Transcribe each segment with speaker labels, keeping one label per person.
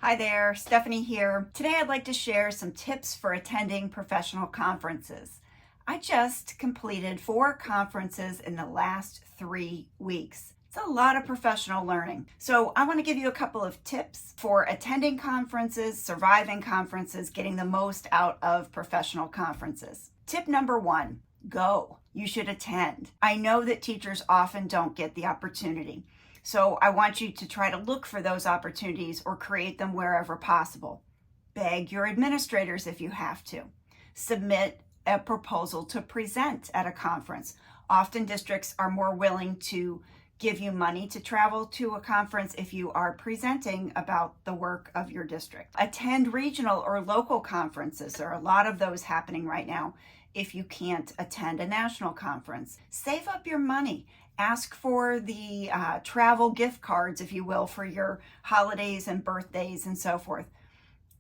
Speaker 1: Hi there, Stephanie here. Today I'd like to share some tips for attending professional conferences. I just completed 4 conferences in the last 3 weeks. It's a lot of professional learning. So I want to give you a couple of tips for attending conferences, surviving conferences, getting the most out of professional conferences. Tip number 1, go. You should attend. I know that teachers often don't get the opportunity. So I want you to try to look for those opportunities or create them wherever possible. Beg your administrators if you have to. Submit a proposal to present at a conference. Often districts are more willing to give you money to travel to a conference if you are presenting about the work of your district. Attend regional or local conferences. There are a lot of those happening right now if you can't attend a national conference. Save up your money. Ask for the travel gift cards, if you will, for your holidays and birthdays and so forth.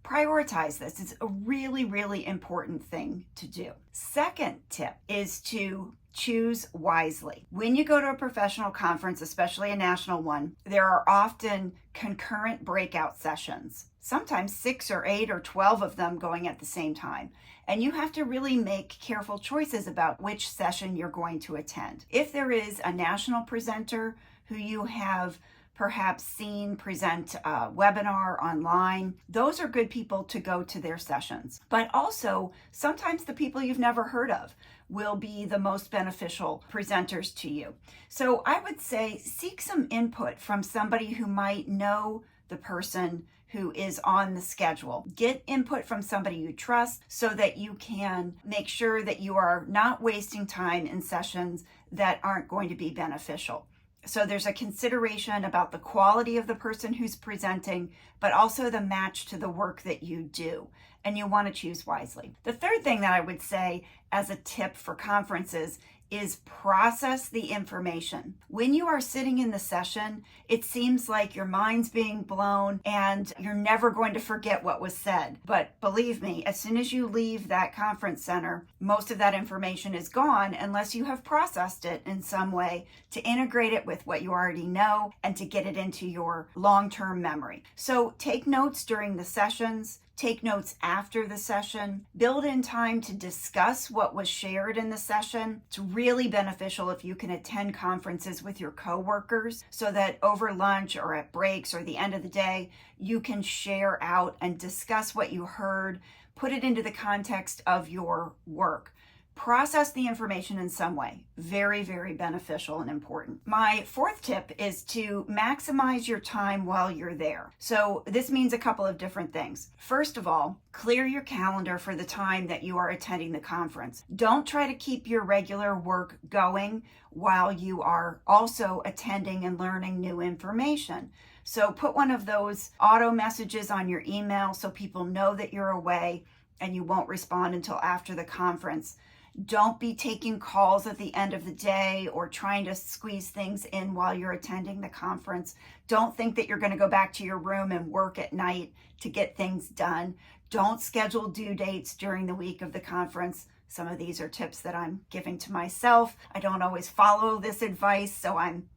Speaker 1: Prioritize this. It's a really, really important thing to do. Second tip is to choose wisely. When you go to a professional conference, especially a national one, there are often concurrent breakout sessions, sometimes 6 or 8 or 12 of them going at the same time. And you have to really make careful choices about which session you're going to attend. If there is a national presenter who you have perhaps seen present a webinar online, those are good people to go to their sessions. But also, sometimes the people you've never heard of will be the most beneficial presenters to you. So I would say seek some input from somebody who might know the person who is on the schedule. Get input from somebody you trust so that you can make sure that you are not wasting time in sessions that aren't going to be beneficial. So there's a consideration about the quality of the person who's presenting, but also the match to the work that you do. And you want to choose wisely. The third thing that I would say as a tip for conferences is process the information. When you are sitting in the session, it seems like your mind's being blown and you're never going to forget what was said. But believe me, as soon as you leave that conference center, most of that information is gone unless you have processed it in some way to integrate it with what you already know and to get it into your long-term memory. So take notes during the sessions. Take notes after the session. Build in time to discuss what was shared in the session. It's really beneficial if you can attend conferences with your coworkers so that over lunch or at breaks or the end of the day, you can share out and discuss what you heard, put it into the context of your work. Process the information in some way. Very, very beneficial and important. My fourth tip is to maximize your time while you're there. So this means a couple of different things. First of all, clear your calendar for the time that you are attending the conference. Don't try to keep your regular work going while you are also attending and learning new information. So put one of those auto messages on your email so people know that you're away and you won't respond until after the conference. Don't be taking calls at the end of the day or trying to squeeze things in while you're attending the conference. Don't think that you're going to go back to your room and work at night to get things done. Don't schedule due dates during the week of the conference. Some of these are tips that I'm giving to myself. I don't always follow this advice, so I'm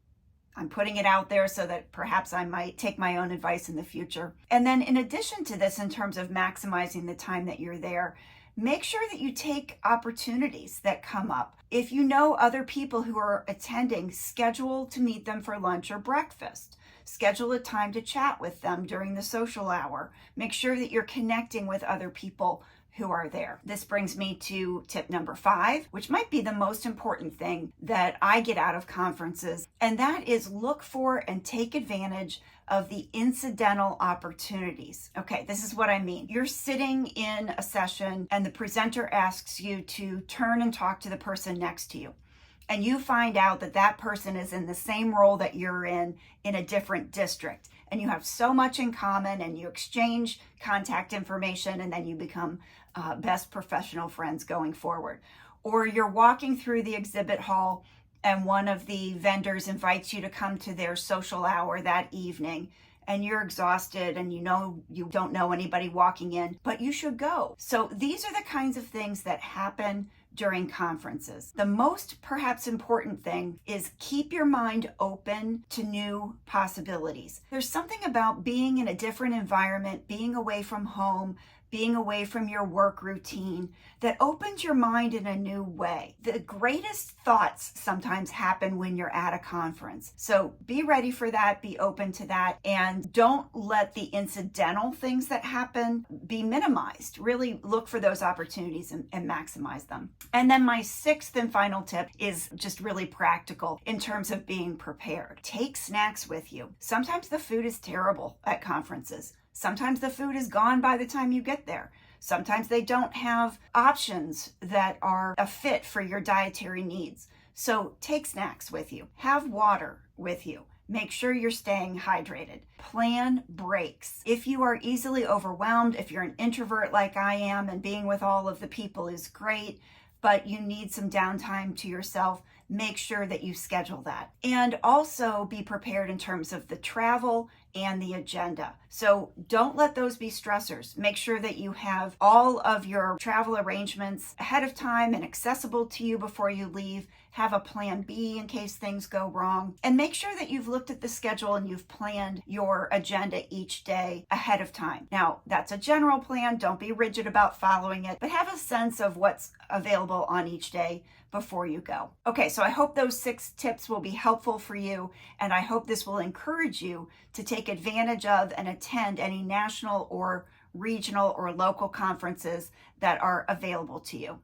Speaker 1: putting it out there so that perhaps I might take my own advice in the future. And then in addition to this, in terms of maximizing the time that you're there, make sure that you take opportunities that come up. If you know other people who are attending, schedule to meet them for lunch or breakfast. Schedule a time to chat with them during the social hour. Make sure that you're connecting with other people who are there. This brings me to tip number 5, which might be the most important thing that I get out of conferences, and that is look for and take advantage of the incidental opportunities. Okay, this is what I mean. You're sitting in a session and the presenter asks you to turn and talk to the person next to you. And you find out that that person is in the same role that you're in a different district. And you have so much in common and you exchange contact information and then you become best professional friends going forward. Or you're walking through the exhibit hall and one of the vendors invites you to come to their social hour that evening and you're exhausted and you know you don't know anybody walking in, but you should go. So these are the kinds of things that happen during conferences. The most perhaps important thing is keep your mind open to new possibilities. There's something about being in a different environment, being away from home, being away from your work routine that opens your mind in a new way. The greatest thoughts sometimes happen when you're at a conference. So be ready for that, be open to that, and don't let the incidental things that happen be minimized. Really look for those opportunities and maximize them. And then my sixth and final tip is just really practical in terms of being prepared. Take snacks with you. Sometimes the food is terrible at conferences. Sometimes the food is gone by the time you get there. Sometimes they don't have options that are a fit for your dietary needs. So take snacks with you. Have water with you. Make sure you're staying hydrated. Plan breaks. If you are easily overwhelmed, if you're an introvert like I am and being with all of the people is great, but you need some downtime to yourself, make sure that you schedule that. And also be prepared in terms of the travel and the agenda. So don't let those be stressors. Make sure that you have all of your travel arrangements ahead of time and accessible to you before you leave. Have a plan B in case things go wrong. And make sure that you've looked at the schedule and you've planned your agenda each day ahead of time. Now, that's a general plan. Don't be rigid about following it, but have a sense of what's available on each day before you go. Okay, so I hope those 6 tips will be helpful for you, and I hope this will encourage you to take advantage of and attend any national or regional or local conferences that are available to you.